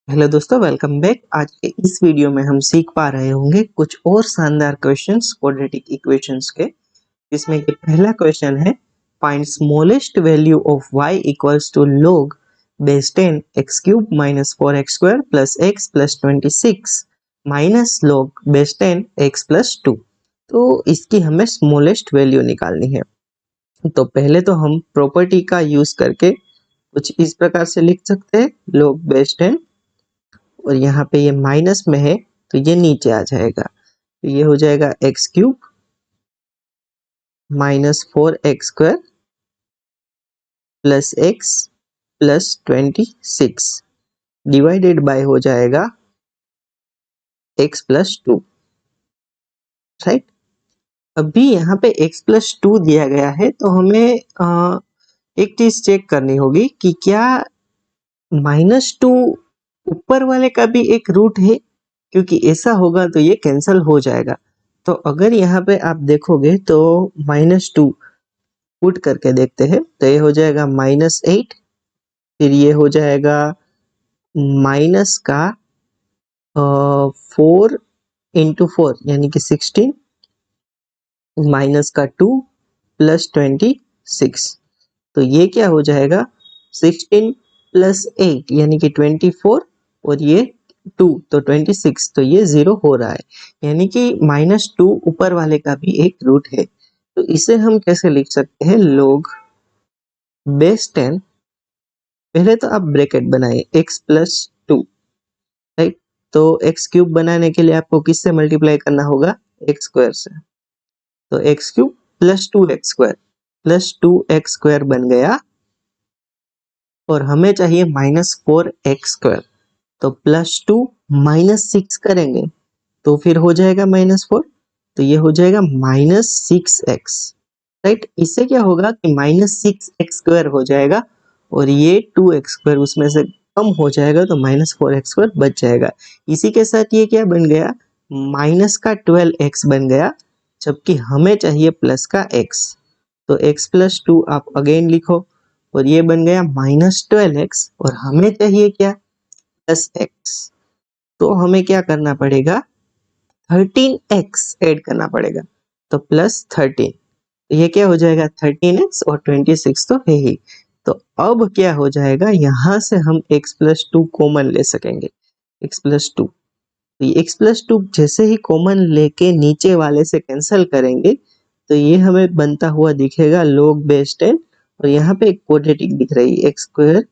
Hello दोस्तों, welcome back. आज के इस वीडियो में हम सीख पा रहे होंगे कुछ और शानदार क्वेश्चंस क्वाड्रेटिक इक्वेशंस के, जिसमें कि पहला क्वेश्चन है find smallest value of y equals to log base 10 x cube minus 4x square plus x plus 26 minus log base 10 x plus 2। तो इसकी हमें स्मॉलेस्ट वैल्यू निकालनी है। तो पहले तो हम प्रॉपर्टी का यूज करके कुछ इस प्रकार से लिख सकते हैं, log बेस 10 और यहाँ पे ये माइनस में है तो ये नीचे आ जाएगा, तो ये हो जाएगा x cube minus 4x square plus x plus 26 divided by हो जाएगा x प्लस 2, राइट। अभी यहाँ पे x प्लस 2 दिया गया है तो हमें एक चीज चेक करनी होगी कि क्या -2 ऊपर वाले का भी एक रूट है, क्योंकि ऐसा होगा तो ये कैंसिल हो जाएगा। तो अगर यहाँ पे आप देखोगे तो -2 पुट करके देखते हैं तो ये हो जाएगा -8, फिर ये हो जाएगा माइनस का 4 इंटू 4 यानी कि 16 माइनस का 2 प्लस 26, तो ये क्या हो जाएगा 16 प्लस 8 यानी कि 24 और ये 2 तो 26, तो ये 0 हो रहा है, यानी कि -2 ऊपर वाले का भी एक रूट है। तो इसे हम कैसे लिख सकते हैं, log बेस 10, पहले तो आप ब्रैकेट बनाइए x प्लस 2, राइट। तो x क्यूब बनाने के लिए आपको किससे मल्टीप्लाई करना होगा, x स्क्वायर से, तो x cube plus 2x square बन गया और हमें चाहिए -4x स्क्वायर, तो +2 -6 करेंगे तो फिर हो जाएगा -4, तो ये हो जाएगा -6x, राइट। इससे क्या होगा कि -6x स्क्वायर हो जाएगा और ये 2x स्क्वायर उसमें से कम हो जाएगा तो -4x स्क्वायर बच जाएगा। इसी के साथ ये क्या बन गया, माइनस का 12x बन गया, जबकि हमें चाहिए प्लस का x, तो x प्लस 2 आप अगेन लिखो और ये बन गया -12x और हमें चाहिए क्या, प्लस x, तो हमें क्या करना पड़ेगा, 13x ऐड करना पड़ेगा, तो +13, ये क्या हो जाएगा 13x और 26 तो है ही। तो अब क्या हो जाएगा, यहाँ से हम x प्लस 2 कॉमन ले सकेंगे, x प्लस 2, तो ये x प्लस 2 जैसे ही कॉमन लेके नीचे वाले से कैंसिल करेंगे तो ये हमें बनता हुआ दिखेगा log बेस 10 और यहाँ पे एक क्वाड्रेटिक दिख रही है x square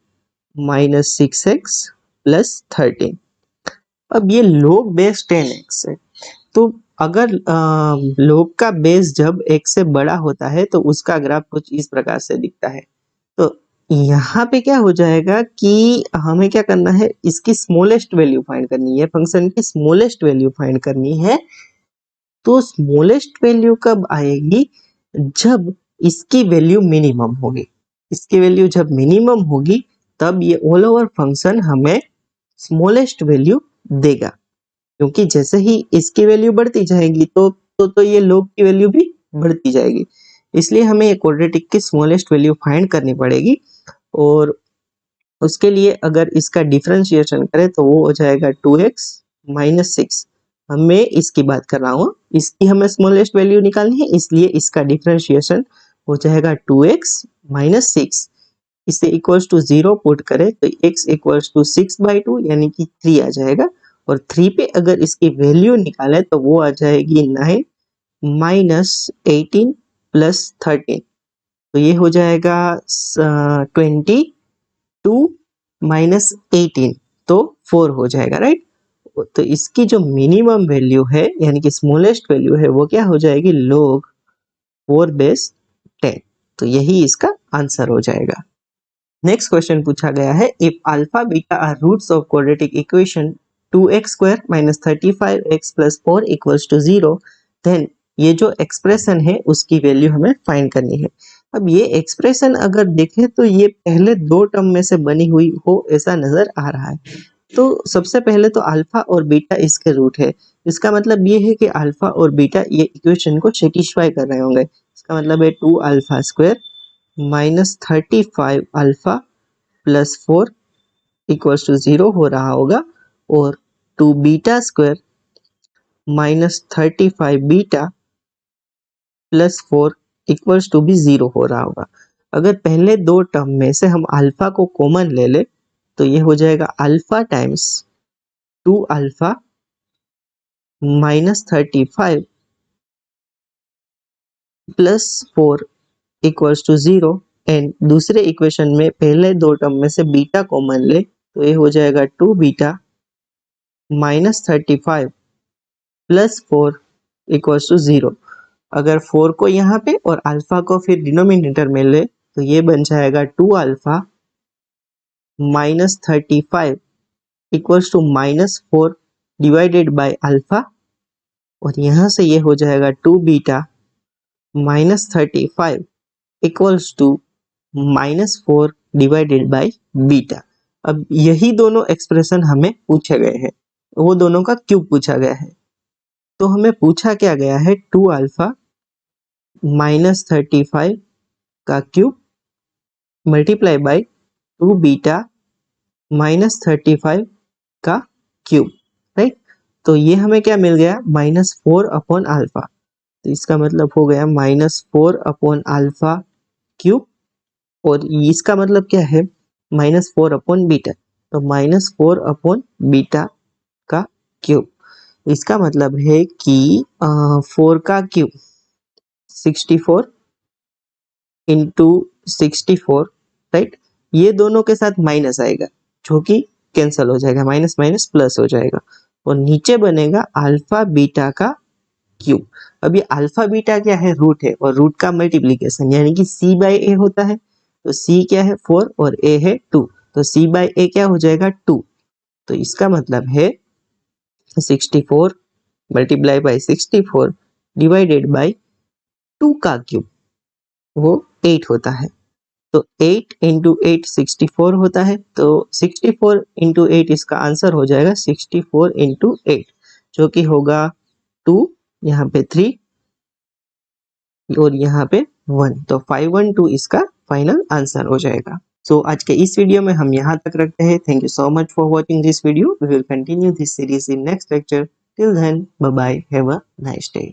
minus 6x plus 13। अब ये log बेस 10x है, तो अगर log का बेस जब x से बड़ा होता है तो उसका ग्राफ कुछ इस प्रकार से दिखता है। तो यहाँ पे क्या हो जाएगा कि हमें क्या करना है, इसकी स्मॉलेस्ट वैल्यू फाइंड करनी है, फंक्शन की स्मॉलेस्ट वैल्यू फाइंड करनी है। तो स्मॉलेस्ट वैल्यू कब आएगी, जब इसकी वैल्यू मिनिमम होगी, इसकी वैल्यू जब मिनिमम होगी तब ये ऑल ओवर फंक्शन हमें स्मॉलेस्ट वैल्यू देगा, क्योंकि जैसे ही इसकी वैल्यू बढ़ती जाएगी तो ये log की वैल्यू भी बढ़ती जाएगी, इसलिए हमें ये क्वाड्रेटिक की स्मॉलेस्ट वैल्यू फाइंड करनी पड़ेगी। और उसके लिए अगर इसका डिफरेंशिएशन करें तो वो हो जाएगा 2x माइनस 6, मैं इसकी बात कर रहा हूँ, इसकी हमें स्मॉलेस्ट वैल्यू निकालनी है, इसलिए इसका डिफरेंशिएशन हो जाएगा 2x माइनस 6, इसे इक्वल्स टू 0 पुट करें तो x इक्वल्स टू 6/2 यानी कि 3 आ जाएगा, और 3 पे अगर इसकी वैल्यू निकाले तो वो आ जाएगी 9 माइनस 18 प्लस 13, तो ये हो जाएगा 22 माइनस 18, तो 4 हो जाएगा, राइट। तो इसकी जो मिनिमम वैल्यू है यानी कि स्मॉलेस्ट वैल्यू है वो क्या हो जाएगी, log 4 बेस 10, तो यही इसका आंसर हो जाएगा। नेक्स्ट क्वेश्चन पूछा गया है, if alpha beta are roots of quadratic equation 2x square minus 35x plus 4 equals to 0, then ये जो एक्सप्रेशन है उसकी वैल्यू हमें फाइंड करनी है। अब ये एक्सप्रेशन अगर देखें तो ये पहले दो टर्म में से बनी हुई हो ऐसा नजर आ रहा है। तो सबसे पहले तो अल्फा और बीटा इसके रूट है, इसका मतलब ये है कि अल्फा और बीटा ये इक्वेशन को सेटिस्फाई कर रहे होंगे, इसका मतलब है 2 alpha square minus 35 alpha plus 4 equals to 0 हो रहा होगा और 2 beta square minus 35 beta plus 4 equals to भी 0 हो रहा होगा। अगर पहले दो टर्म में से हम अल्फा को कॉमन ले ले तो ये हो जाएगा alpha times 2 alpha minus 35 plus 4 equals to 0 and दूसरे इक्वेशन में पहले दो टर्म में से बीटा कॉमन ले तो ये हो जाएगा 2 beta minus 35 plus 4 equals to 0। अगर 4 को यहाँ पे और अल्फा को फिर डिनोमिनेटर में ले तो ये बन जाएगा 2 alpha minus 35 equals to minus 4 divided by alpha और यहाँ से ये हो जाएगा 2 beta minus 35 equals to minus 4 divided by beta. अब यही दोनों एक्सप्रेशन हमें पूछे गए हैं, वो दोनों का क्यूब पूछा गया है। तो हमें पूछा क्या गया है 2 अल्फा माइनस 35 का cube multiply by 2 beta minus 35 का क्यूब, राइट। तो ये हमें क्या मिल गया -4 अपॉन अल्फा, तो इसका मतलब हो गया -4 अपॉन अल्फा क्यूब और इसका मतलब क्या है -4 अपॉन बीटा, तो -4 अपॉन बीटा का क्यूब। इसका मतलब है कि 4 का क्यूब 64 इंटू 64, राइट। ये दोनों के साथ माइनस आएगा जो कि कैंसिल हो जाएगा, माइनस माइनस प्लस हो जाएगा और नीचे बनेगा अल्फा बीटा का क्यूब। अब ये अल्फा बीटा क्या है, रूट है और रूट का मल्टीप्लीकेशन यानी कि c बाई ए होता है। तो c क्या है 4 और a है 2, तो c बाई ए क्या हो जाएगा 2। तो इसका मतलब है 64 मल्टीप्लाई बाई 64 डिवाइडेड बाई 2 का क्यूब, वो 8 होता है। तो 8 इंटू 8 64 होता है, तो 64 इंटू 8 इसका आंसर हो जाएगा 64 इंटू 8 जो कि होगा 2, यहाँ पे 3 और यहाँ पे 1, तो 512 इसका फाइनल आंसर हो जाएगा। सो आज के इस वीडियो में हम यहाँ तक रखते हैं। Thank you so much for watching this video. We will continue this series in next lecture. Till then bye bye, have a nice day.